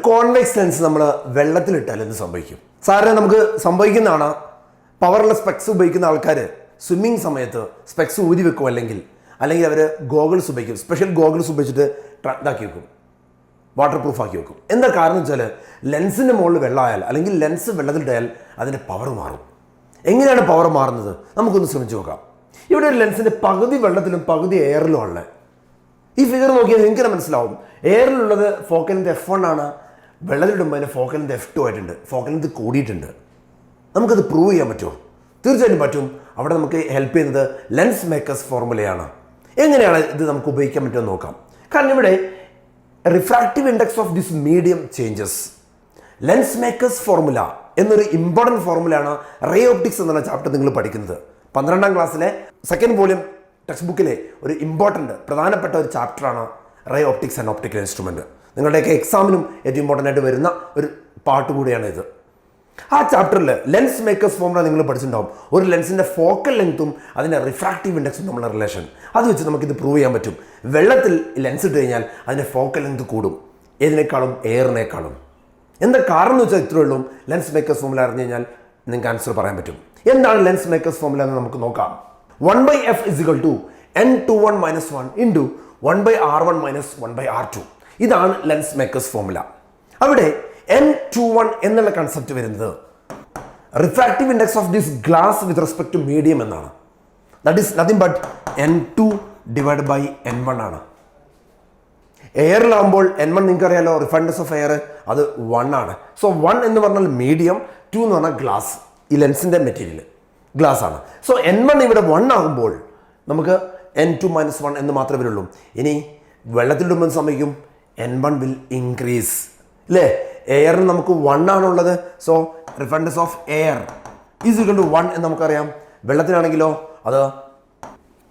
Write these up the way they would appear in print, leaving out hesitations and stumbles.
Convex lens നമ്മൾ വെള്ളത്തിലിട്ടാൽ എന്ത് സംഭവിക്കും? സാധാരണ നമുക്ക് സംഭവിക്കുന്നതാണ്, പവറുള്ള സ്പെക്സ് ഉപയോഗിക്കുന്ന ആൾക്കാർ സ്വിമ്മിങ് സമയത്ത് സ്പെക്സ് ഊരി വെക്കും, അല്ലെങ്കിൽ അവർ ഗോഗിൾസ് ഉപയോഗിക്കും. സ്പെഷ്യൽ ഗോഗിൾസ് ഉപയോഗിച്ചിട്ട് ഇതാക്കി വെക്കും, വാട്ടർ പ്രൂഫ് ആക്കി വെക്കും. എന്താ കാരണം വെച്ചാൽ ലെൻസിൻ്റെ മുകളിൽ വെള്ളമായാൽ അല്ലെങ്കിൽ ലെൻസ് വെള്ളത്തിലിട്ടാൽ അതിൻ്റെ പവർ മാറും. എങ്ങനെയാണ് പവർ മാറുന്നത്? നമുക്കൊന്ന് ശ്രമിച്ചു നോക്കാം. ഇവിടെ ഒരു ലെൻസിൻ്റെ പകുതി വെള്ളത്തിലും പകുതി എയറിലും ഉള്ളത്. ഈ ഫിഗർ നോക്കിയാൽ നിങ്ങൾക്ക് തന്നെ മനസ്സിലാവും. എയറിലുള്ളത് ഫോക്കൽ ലെങ്ത് F1 ആണ്, വെള്ളത്തിലിടുമ്പോൾ അതിൻ്റെ ഫോക്കൽ ലെങ്ത് F2 ആയിട്ടുണ്ട്, ഫോക്കൽ ലെങ്ത് കൂടിയിട്ടുണ്ട്. നമുക്കത് പ്രൂവ് ചെയ്യാൻ പറ്റുമോ? തീർച്ചയായിട്ടും പറ്റും. അവിടെ നമുക്ക് ഹെൽപ്പ് ചെയ്യുന്നത് ലെൻസ് മേക്കേഴ്സ് ഫോർമുലയാണ്. എങ്ങനെയാണ് ഇത് നമുക്ക് ഉപയോഗിക്കാൻ പറ്റുമെന്ന് നോക്കാം. കാരണം ഇവിടെ refractive index of this medium changes. Lens makers formula എന്നൊരു ഇമ്പോർട്ടൻറ്റ് ഫോർമുലയാണ് റേ ഓപ്റ്റിക്സ് എന്നുള്ള ചാപ്റ്റർ നിങ്ങൾ പഠിക്കുന്നത്. 12ാം ക്ലാസ്സിലെ സെക്കൻഡ് വോളിയം ടെക്സ്റ്റ് ബുക്കിലെ ഒരു പ്രധാനപ്പെട്ട ഒരു ചാപ്റ്ററാണ് ray optics and optical instrument. നിങ്ങളുടെയൊക്കെ എക്സാമിനും ഏറ്റവും ഇമ്പോർട്ടൻ്റ് ആയിട്ട് വരുന്ന ഒരു പാർട്ട് കൂടിയാണ് ഇത്. ആ ചാപ്റ്ററിൽ ലെൻസ് മേക്കേഴ്സ് ഫോർമുല നിങ്ങൾ പഠിച്ചിട്ടുണ്ടാവും. ഒരു ലെൻസിൻ്റെ ഫോക്കൽ ലെങ്ത്തും അതിൻ്റെ റിഫ്രാക്റ്റീവ് ഇൻഡെക്സും തമ്മിലുള്ള റിലേഷൻ. അത് വെച്ച് നമുക്കിത് പ്രൂവ് ചെയ്യാൻ പറ്റും. വെള്ളത്തിൽ ലെൻസ് ഇട്ട് കഴിഞ്ഞാൽ അതിൻ്റെ ഫോക്കൽ ലെങ്ത് കൂടും, ഏതിനേക്കാളും എയറിനേക്കാളും. എന്താ കാരണം എന്ന് വെച്ചാൽ ഇത്രയേ ഉള്ളൂ. ലെൻസ് മേക്കേഴ്സ് ഫോർമുല അറിഞ്ഞു കഴിഞ്ഞാൽ നിങ്ങൾക്ക് ആൻസർ പറയാൻ പറ്റും. എന്താണ് ലെൻസ് മേക്കേഴ്സ് ഫോർമുല എന്ന് നമുക്ക് നോക്കാം. 1/f = n21 - 1 × 1/r1 - 1/r2. ഇതാണ് ലെൻസ് മേക്കേഴ്സ് ഫോർമുല. അവിടെ n21 എന്നുള്ള കൺസെപ്റ്റ് വരുന്നത് refractive index of this glass with respect to medium എന്നാണ്. That is nothing but n2 / n1 ആണ്. എയറിലാകുമ്പോൾ n1 നിങ്ങൾക്ക് അറിയാലോ, റിഫ്രാക്റ്റീവ് ഓഫ് എയർ അത് 1 ആണ്. സോ 1 എന്ന് പറഞ്ഞാൽ മീഡിയം, 2 എന്ന് പറഞ്ഞാൽ ഗ്ലാസ്. ഈ ലെൻസിൻ്റെ മെറ്റീരിയൽ ഗ്ലാസ് ആണ്. സോ n1 ഇവിടെ 1 ആകുമ്പോൾ നമുക്ക് n2 - 1 എന്ന് മാത്രമേ വരുള്ളൂ. ഇനി വെള്ളത്തിലിടുമ്പോൾ സംഭവിക്കും n1 വിൽ ഇൻക്രീസ് അല്ലേ? എയറിന് നമുക്ക് 1 ആണുള്ളത്. So refractive of air is equal to 1 എന്ന് നമുക്കറിയാം. വെള്ളത്തിലാണെങ്കിലോ അത്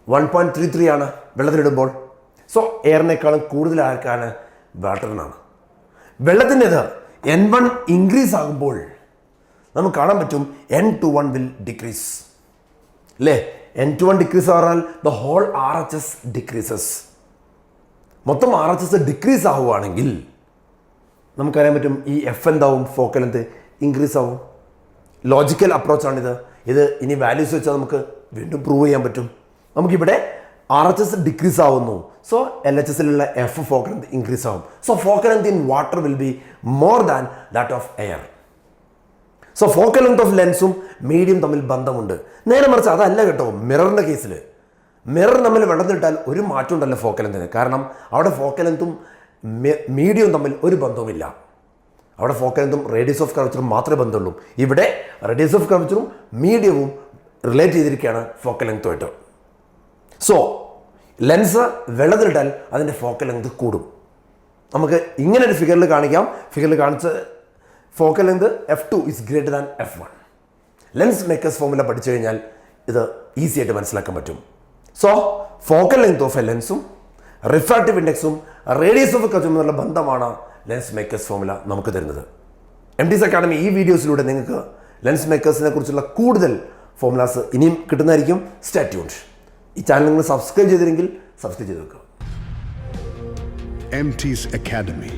1.33 ആണ് വെള്ളത്തിലിടുമ്പോൾ. സോ എയറിനേക്കാളും കൂടുതൽ ആർക്കാണ്? വാട്ടറിനാണ്. വെള്ളത്തിൻ്റെത് n1 ഇൻക്രീസ് ആകുമ്പോൾ നമുക്ക് കാണാൻ പറ്റും n21 വിൽ ഡിക്രീസ് അല്ലേ? n21 ഡിക്രീസ് പറഞ്ഞാൽ ദ ഹോൾ RHS ഡിക്രീസസ്. മൊത്തം RHS ഡിക്രീസ് ആവുകയാണെങ്കിൽ നമുക്കറിയാൻ പറ്റും ഈ F എന്താവും? ഫോക്കൽ ലെങ്ത് ഇൻക്രീസ് ആവും. ലോജിക്കൽ അപ്രോച്ചാണിത്. ഇത് ഇനി വാല്യൂസ് വെച്ചാൽ നമുക്ക് വീണ്ടും പ്രൂവ് ചെയ്യാൻ പറ്റും. നമുക്കിവിടെ RHS ഡിക്രീസ് ആവുന്നു. സോ LHSലുള്ള F ഫോക്കൽ ലെങ്ത് ഇൻക്രീസ് ആവും. So focal length in water will be more than that of air. So focal length of ലെൻസും മീഡിയം തമ്മിൽ ബന്ധമുണ്ട്. നേരെ മറിച്ച് അതല്ല കേട്ടോ. മിററിൻ്റെ കേസിൽ മിറർ നമ്മൾ വെള്ളത്തിലിട്ടാൽ ഒരു മാറ്റം ഉണ്ടല്ലോ ഫോക്കൽ ലെങ്തിന്. കാരണം അവിടെ ഫോക്കൽ ലെങ്തും മീഡിയവും തമ്മിൽ ഒരു ബന്ധവുമില്ല. അവിടെ ഫോക്കൽ ലെങ്തും റേഡിയസ് ഓഫ് കർവച്ചറും മാത്രമേ ബന്ധമുള്ളൂ. ഇവിടെ റേഡിയസ് ഓഫ് കർവച്ചറും മീഡിയവും റിലേറ്റ് ചെയ്തിരിക്കുകയാണ് ഫോക്കൽ ലെങ്തുമായിട്ട്. സോ ലെൻസ് വെള്ളത്തിലിട്ടാൽ അതിൻ്റെ ഫോക്കൽ ലെങ്ത് കൂടും. നമുക്ക് ഇങ്ങനെ ഒരു ഫിഗറിൽ കാണിക്കാം. ഫിഗറിൽ കാണിച്ച് focal length F2 is greater than F1. Lens makers formula പഠിച്ചു കഴിഞ്ഞാൽ ഇത് ഈസി ആയിട്ട് മനസ്സിലാക്കാൻ പറ്റും. So focal length of a ലെൻസും റിഫ്രാക്റ്റീവ് ഇൻഡെക്സും റേഡിയസ് ഓഫ് കർവച്ചറും എന്നുള്ള ബന്ധമാണ് ലെൻസ് മേക്കേഴ്സ് ഫോർമുല നമുക്ക് തരുന്നത്. Emtees Academy ഈ വീഡിയോസിലൂടെ നിങ്ങൾക്ക് ലെൻസ് മേക്കേഴ്സിനെ കുറിച്ചുള്ള കൂടുതൽ ഫോർമുലാസ് ഇനിയും കിട്ടുന്നതായിരിക്കും. Stay tuned. ഈ ചാനൽ നിങ്ങൾ സബ്സ്ക്രൈബ് ചെയ്തില്ലെങ്കിൽ സബ്സ്ക്രൈബ് ചെയ്ത് വെക്കുക. Emtees Academy.